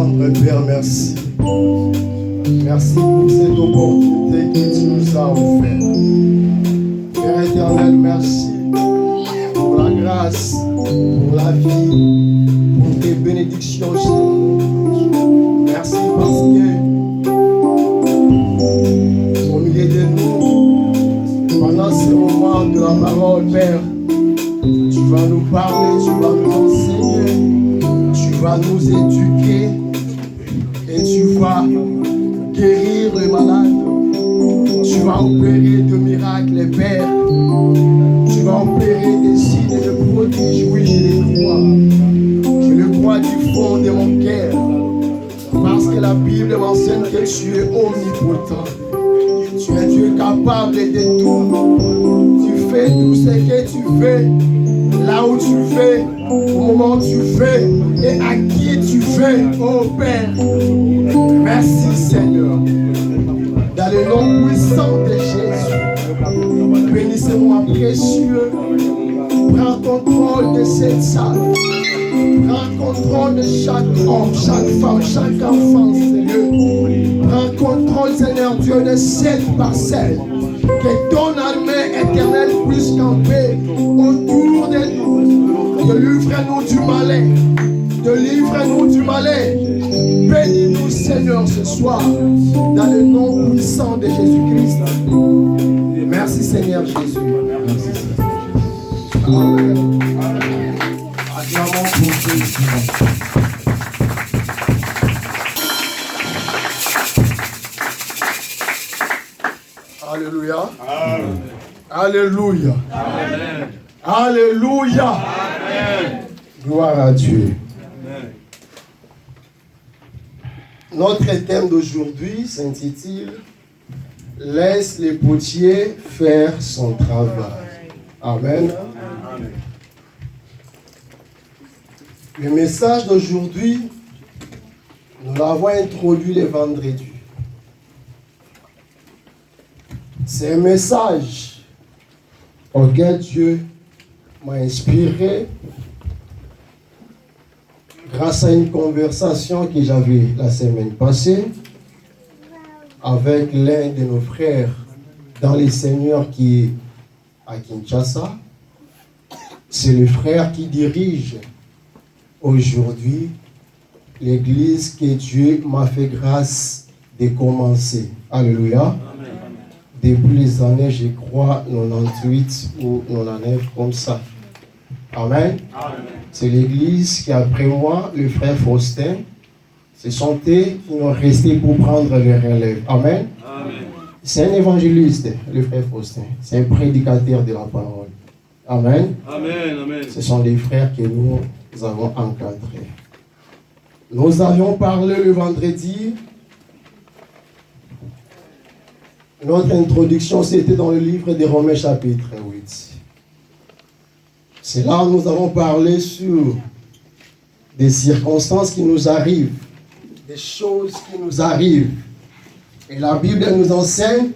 rendre, Père, merci. Merci pour cette opportunité que tu nous as offerte. Père éternel, merci pour la grâce, pour la vie, pour tes bénédictions. Merci parce que au milieu de nous, pendant ce moment de la parole, Père, tu vas nous parler, tu vas nous enseigner, tu vas nous éduquer et tu vas guérir les malades. Tu vas opérer de miracles, Père. Tu vas opérer des signes et des prodiges. Oui, je les crois. Je le crois du fond de mon cœur. Parce que la Bible m'enseigne que tu es omnipotent. Tu es Dieu capable de tout. Tu fais tout ce que tu fais, là où tu fais, au moment où tu fais et à qui tu fais, oh Père. Merci Seigneur. Dans le nom puissant de Jésus, bénissez-moi précieux. Prends contrôle de cette salle. Prends contrôle de chaque homme, chaque femme, chaque enfant, Seigneur. Prends contrôle, Seigneur Dieu, de cette parcelle. Que ton armée éternelle puisse camper autour de nous. Délivre-nous du malin. Délivre-nous du malin. Bénis-nous, Seigneur, ce soir, dans le nom puissant de Jésus-Christ. Merci, Seigneur Jésus. Merci, Seigneur. Amen. Acclamons pour Jésus. Alléluia. Amen. Alléluia. Amen. Alléluia. Amen. Gloire à Dieu. Amen. Notre thème d'aujourd'hui s'intitule « Laisse le potier faire son travail ». Amen. Amen. Le message d'aujourd'hui, nous l'avons introduit le vendredi. C'est un message auquel Dieu m'a inspiré grâce à une conversation que j'avais la semaine passée avec l'un de nos frères dans les Seigneurs qui est à Kinshasa. C'est le frère qui dirige aujourd'hui l'église que Dieu m'a fait grâce de commencer. Alléluia. Depuis les années, je crois, 98 ou 99, comme ça. Amen. Amen. C'est l'église qui, après moi, le frère Faustin, ce sont eux qui ont resté pour prendre le relève. Amen. Amen. C'est un évangéliste, le frère Faustin. C'est un prédicateur de la parole. Amen. Amen. Amen. Ce sont les frères que nous avons encadrés. Nous avions parlé le vendredi. Notre introduction, c'était dans le livre des Romains, chapitre 8. C'est là où nous avons parlé sur des circonstances qui nous arrivent, des choses qui nous arrivent. Et la Bible nous enseigne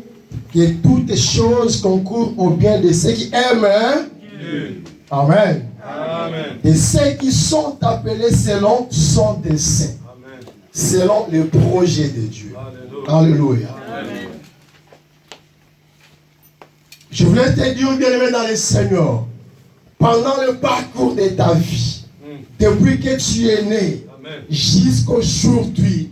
que toutes les choses concourent au bien de ceux qui aiment. Hein? Amen. Amen. Et ceux qui sont appelés selon son dessein, selon le projet de Dieu. Alléluia. Amen. Je voulais te dire, bien-aimé dans le Seigneur, pendant le parcours de ta vie, depuis que tu es né, jusqu'à aujourd'hui,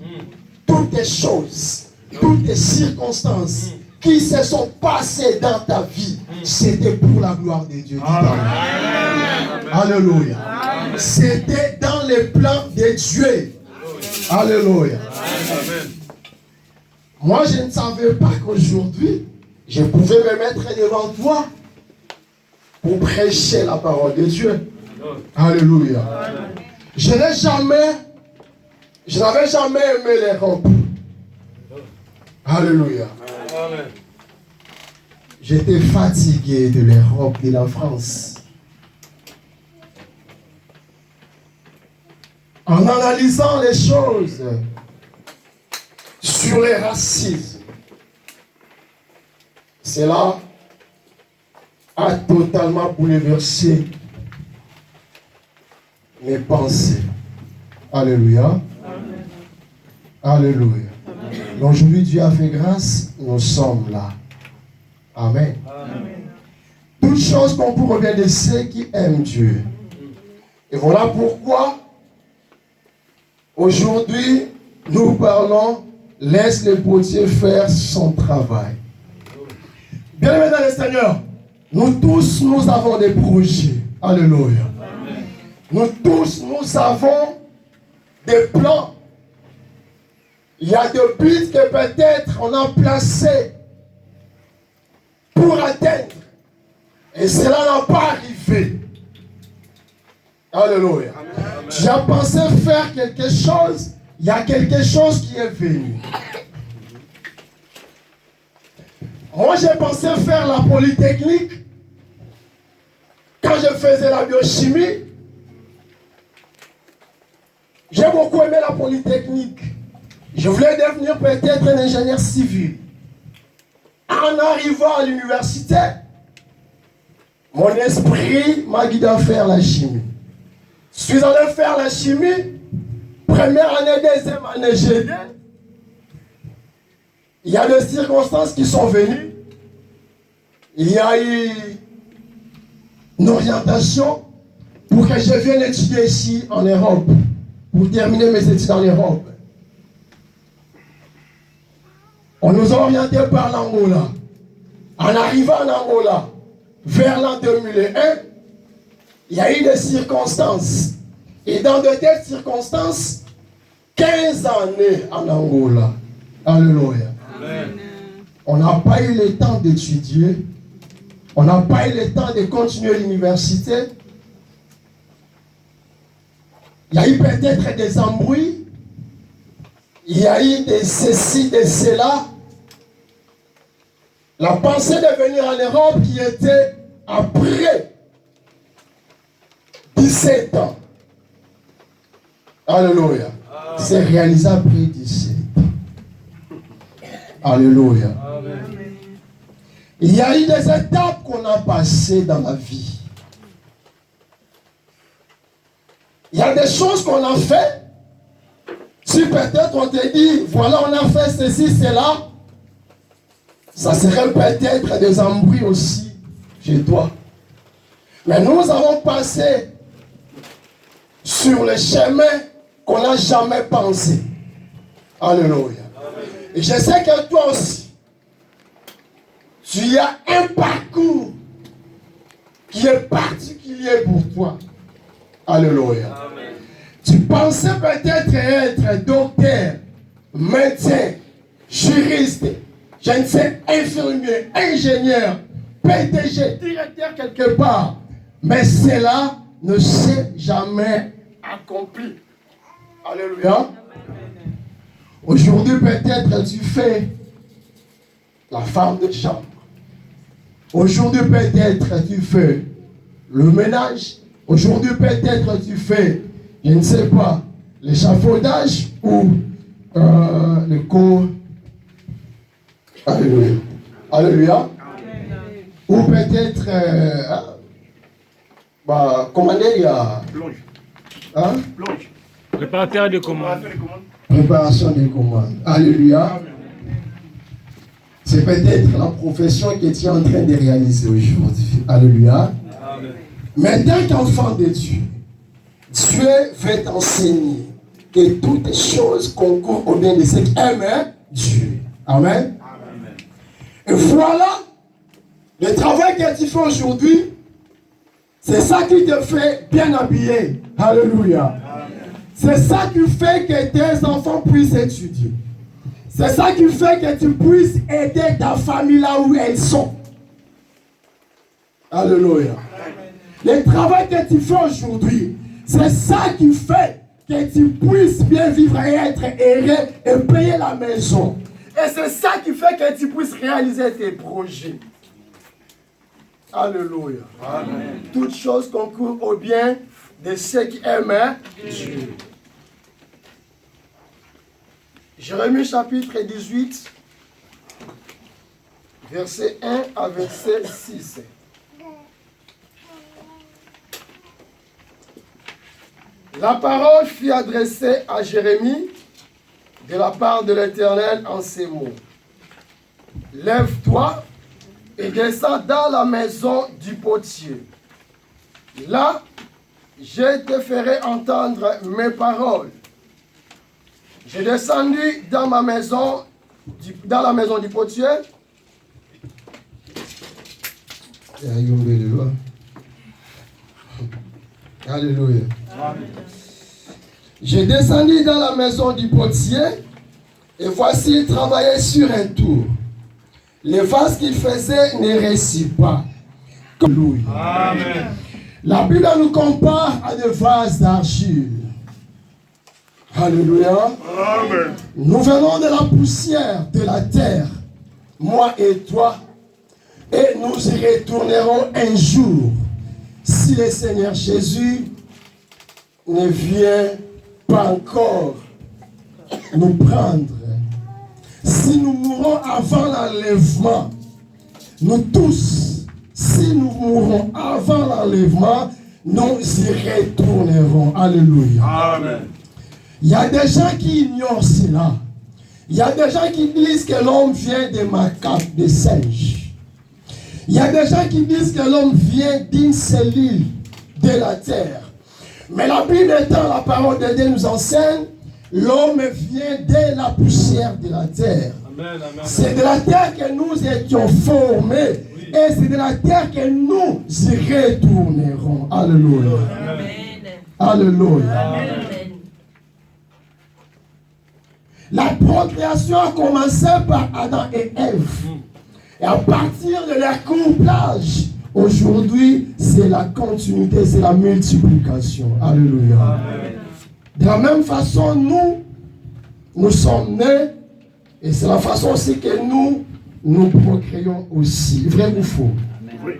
toutes les choses, toutes les circonstances qui se sont passées dans ta vie, c'était pour la gloire de Dieu. Amen. Alléluia. Amen. C'était dans les plans de Dieu. Alléluia. Amen. Moi, je ne savais pas qu'aujourd'hui, je pouvais me mettre devant toi pour prêcher la parole de Dieu. Alléluia. Amen. Je n'avais jamais aimé les robes. Alléluia. Amen. J'étais fatigué de l'Europe et de la France. En analysant les choses sur les racismes, cela a totalement bouleversé mes pensées. Alléluia. Amen. Alléluia. Aujourd'hui, Dieu a fait grâce, nous sommes là. Amen. Toutes choses concourent au bien de ceux qui aiment Dieu. Et voilà pourquoi, aujourd'hui, nous parlons, laisse le potier faire son travail. Bien aimés dans le Seigneur, nous tous, nous avons des projets. Alléluia. Nous tous, nous avons des plans. Il y a des buts que peut-être on a placés pour atteindre. Et cela n'a pas arrivé. Alléluia. Tu as pensé faire quelque chose, il y a quelque chose qui est venu. Moi, j'ai pensé faire la polytechnique. Quand je faisais la biochimie, j'ai beaucoup aimé la polytechnique. Je voulais devenir peut-être un ingénieur civil. En arrivant à l'université, mon esprit m'a guidé à faire la chimie. Je suis allé faire la chimie. Première année, deuxième année, j'ai aidé. Il y a des circonstances qui sont venues. Il y a eu une orientation pour que je vienne étudier ici en Europe, pour terminer mes études en Europe. On nous a orientés par l'Angola. En arrivant en Angola, vers l'an 2001, il y a eu des circonstances. Et dans de telles circonstances, 15 années en Angola. Alléluia. Amen. On n'a pas eu le temps d'étudier. On n'a pas eu le temps de continuer l'université. Il y a eu peut-être des embrouilles. Il y a eu des ceci, des cela. La pensée de venir en Europe qui était après 17 ans. Alléluia. C'est réalisé après 17 ans. Alléluia. Amen. Il y a eu des étapes qu'on a passées dans la vie. Il y a des choses qu'on a fait. Si peut-être on te dit, voilà, on a fait ceci, cela, ça serait peut-être des embrouilles aussi chez toi. Mais nous avons passé sur le chemin qu'on n'a jamais pensé. Alléluia. Et je sais que toi aussi, tu as un parcours qui est particulier pour toi. Alléluia. Amen. Tu pensais peut-être être docteur, médecin, juriste, je ne sais, infirmier, ingénieur, PDG, directeur quelque part. Mais cela ne s'est jamais accompli. Alléluia. Aujourd'hui, peut-être tu fais la femme de chambre. Aujourd'hui, peut-être tu fais le ménage. Aujourd'hui, peut-être tu fais, je ne sais pas, l'échafaudage ou le cours. Alléluia. Alléluia. Ou peut-être, commander, il y a. Plonge. Hein? Plonge. Préparateur de commandes. Préparation des commandes. Alléluia. C'est peut-être la profession que tu es en train de réaliser aujourd'hui. Alléluia. Amen. Mais tant qu'enfant de Dieu, Dieu veut t'enseigner que toutes les choses concourent au bien de ceux qui aiment Dieu. Amen. Amen. Et voilà, le travail que tu fais aujourd'hui, c'est ça qui te fait bien habillé. Alléluia. C'est ça qui fait que tes enfants puissent étudier. C'est ça qui fait que tu puisses aider ta famille là où elles sont. Alléluia. Le travail que tu fais aujourd'hui, c'est ça qui fait que tu puisses bien vivre et être heureux et payer la maison. Et c'est ça qui fait que tu puisses réaliser tes projets. Alléluia. Amen. Toutes choses concourent au bien de ceux qui aiment Dieu. Jérémie chapitre 18, verset 1 à verset 6. La parole fut adressée à Jérémie de la part de l'Éternel en ces mots. Lève-toi et descends dans la maison du potier. Là, je te ferai entendre mes paroles. J'ai descendu dans ma maison, dans la maison du potier. Alléluia. J'ai descendu dans la maison du potier et voici il travaillait sur un tour. Les vases qu'il faisait ne réussissent pas. Alléluia. Amen. La Bible nous compare à des vases d'argile. Alléluia. Amen. Nous venons de la poussière de la terre, moi et toi, et nous y retournerons un jour si le Seigneur Jésus ne vient pas encore nous prendre. Si nous mourons avant l'enlèvement, nous tous, si nous mourons avant l'enlèvement, nous y retournerons. Alléluia. Amen. Il y a des gens qui ignorent cela. Il y a des gens qui disent que l'homme vient des macaques, des singes. Il y a des gens qui disent que l'homme vient d'une cellule de la terre. Mais la Bible étant la parole de Dieu nous enseigne, l'homme vient de la poussière de la terre. C'est de la terre que nous étions formés. Oui. Et c'est de la terre que nous y retournerons. Alléluia. Amen. Alléluia. Amen. La procréation a commencé par Adam et Ève. Et à partir de leur couplage, aujourd'hui, c'est la continuité, c'est la multiplication. Alléluia. Amen. De la même façon, nous sommes nés, et c'est la façon aussi que nous procréons aussi. Vrai ou faux? Amen.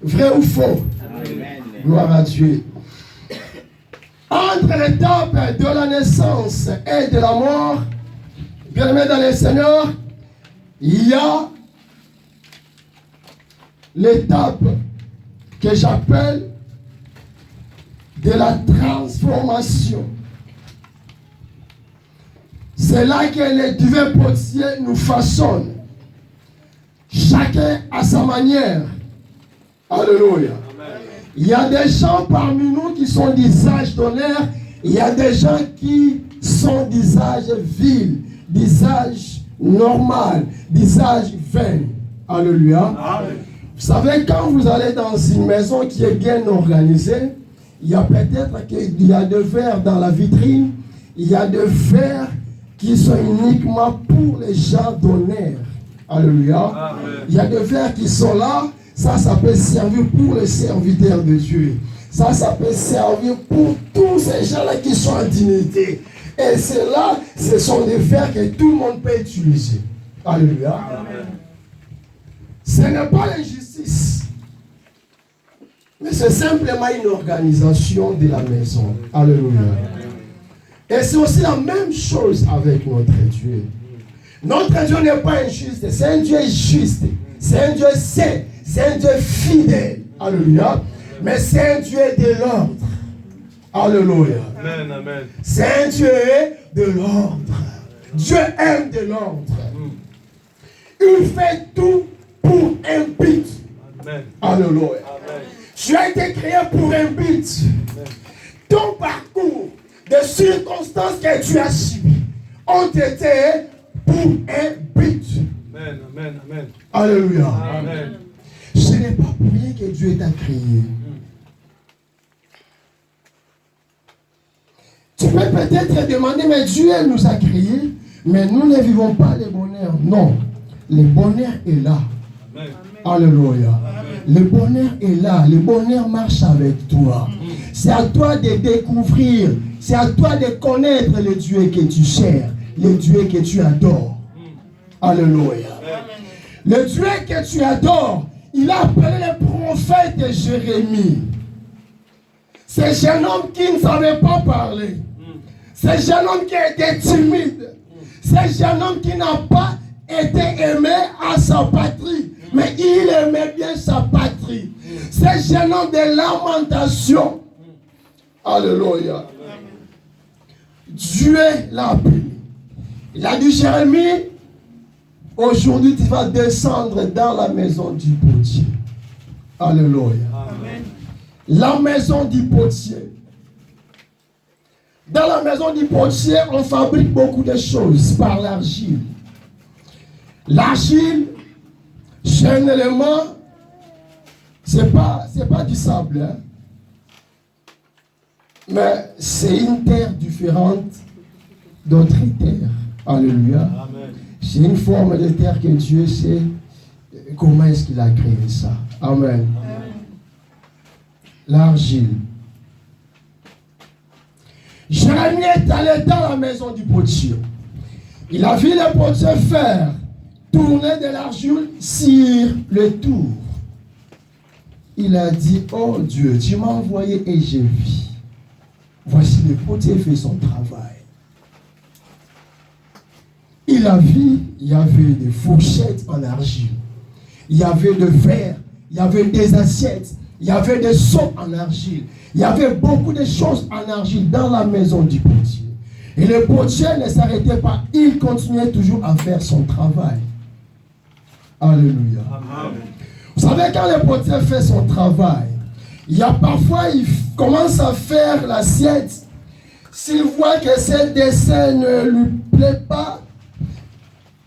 Vrai ou faux? Amen. Gloire à Dieu. Entre l'étape de la naissance et de la mort, bien-aimés dans le Seigneur, il y a l'étape que j'appelle de la transformation. C'est là que les divins potiers nous façonnent. Chacun à sa manière. Alléluia. Amen. Il y a des gens parmi nous qui sont d'usage d'honneur. Il y a des gens qui sont d'usage vil, d'usage normal, d'usage vain. Alléluia. Amen. Vous savez, quand vous allez dans une maison qui est bien organisée, il y a peut-être qu'il y a des verres dans la vitrine, il y a des verres qui sont uniquement pour les gens d'honneur. Alléluia. Amen. Il y a des verres qui sont là, ça peut servir pour les serviteurs de Dieu. Ça peut servir pour tous ces gens-là qui sont en dignité. Et ceux-là, ce sont des verres que tout le monde peut utiliser. Alléluia. Amen. Ce n'est pas l'injustice, mais c'est simplement une organisation de la maison. Alléluia. Et c'est aussi la même chose avec notre Dieu. Notre Dieu n'est pas injuste, c'est un Dieu juste, c'est un Dieu saint, c'est un Dieu fidèle. Alléluia. Mais c'est un Dieu de l'ordre. Alléluia. Amen, amen. C'est un Dieu de l'ordre. Dieu aime de l'ordre. Il fait tout pour un but. Amen. Alléluia. Amen. Tu as été créé pour un but. Amen. Ton parcours, des circonstances que tu as subies, ont été pour un but. Amen. Amen. Amen. Alléluia. Amen. Ce n'est pas pour rien que Dieu t'a créé. Tu peux peut-être demander, mais Dieu nous a créés, mais nous ne vivons pas le bonheur. Non, le bonheur est là. Amen. Alléluia. Amen. Le bonheur est là, le bonheur marche avec toi. C'est à toi de découvrir, c'est à toi de connaître le Dieu que tu cherches, le Dieu que tu adores. Alléluia. Le Dieu que tu adores, il a appelé le prophète Jérémie. Ce jeune homme qui ne savait pas parler. Ce jeune homme qui était timide. Ce jeune homme qui n'a pas été aimé à sa patrie. Mais il aimait bien sa patrie. Ce jeune homme de lamentation. Alléluia. Dieu l'a appelé. Il a dit, Jérémie, aujourd'hui tu vas descendre dans la maison du potier. Alléluia. Amen. La maison du potier. Dans la maison du potier, on fabrique beaucoup de choses par l'argile. L'argile, c'est un élément, c'est pas du sable, hein? Mais c'est une terre différente d'autres terres. Alléluia. Amen. C'est une forme de terre que Dieu sait comment est-ce qu'il a créé ça. Amen. Amen. L'argile. Jérémie est allé dans la maison du potier. Il a vu le potier faire tourner de l'argile sur le tour. Il a dit, oh Dieu, tu m'as envoyé et j'ai vu. Voici le potier fait son travail. Il a vu, il y avait des fourchettes en argile. Il y avait de verre, il y avait des assiettes, il y avait des seaux en argile. Il y avait beaucoup de choses en argile dans la maison du potier. Et le potier ne s'arrêtait pas, il continuait toujours à faire son travail. Alléluia. Amen. Vous savez, quand le potier fait son travail, il y a parfois, il commence à faire l'assiette. S'il voit que ce dessin ne lui plaît pas,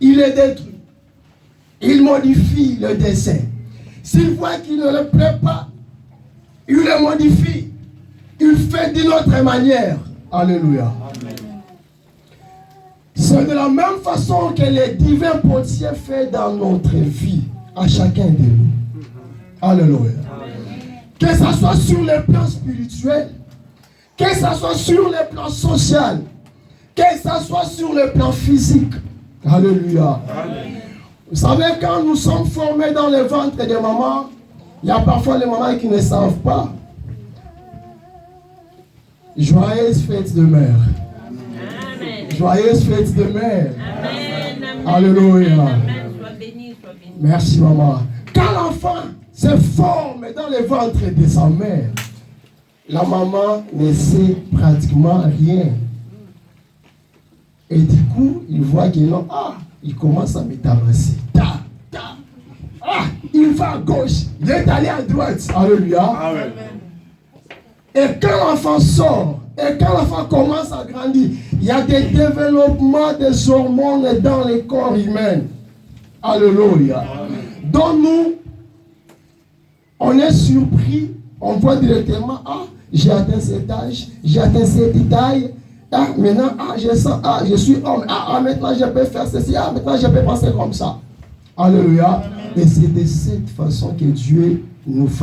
il le détruit. Il modifie le dessin. S'il voit qu'il ne le plaît pas, il le modifie. Il fait d'une autre manière. Alléluia. Amen. C'est de la même façon que le divin potier fait dans notre vie, à chacun de nous. Alléluia. Amen. Que ce soit sur le plan spirituel, que ce soit sur le plan social, que ce soit sur le plan physique. Alléluia. Amen. Vous savez, quand nous sommes formés dans le ventre de maman, il y a parfois les mamans qui ne savent pas. Joyeuse fête de mère. Amen. Joyeuse fête de mère. Amen. Alléluia. Amen. Sois béni, sois béni. Merci maman. Quand l'enfant se forme dans le ventre de sa mère, la maman ne sait pratiquement rien. Et du coup, il voit qu'il il commence à m'établir. Il va à gauche, il est allé à droite. Alléluia. Amen. Et quand l'enfant sort, et quand l'enfant commence à grandir, il y a des développements des hormones dans le corps humain. Alléluia. Amen. Donc nous, on est surpris, on voit directement, j'ai atteint cet âge, j'ai atteint cette taille. Maintenant, je sens, je suis homme. Maintenant, je peux faire ceci. Maintenant, je peux penser comme ça. Alléluia. Et c'est de cette façon que Dieu nous fait.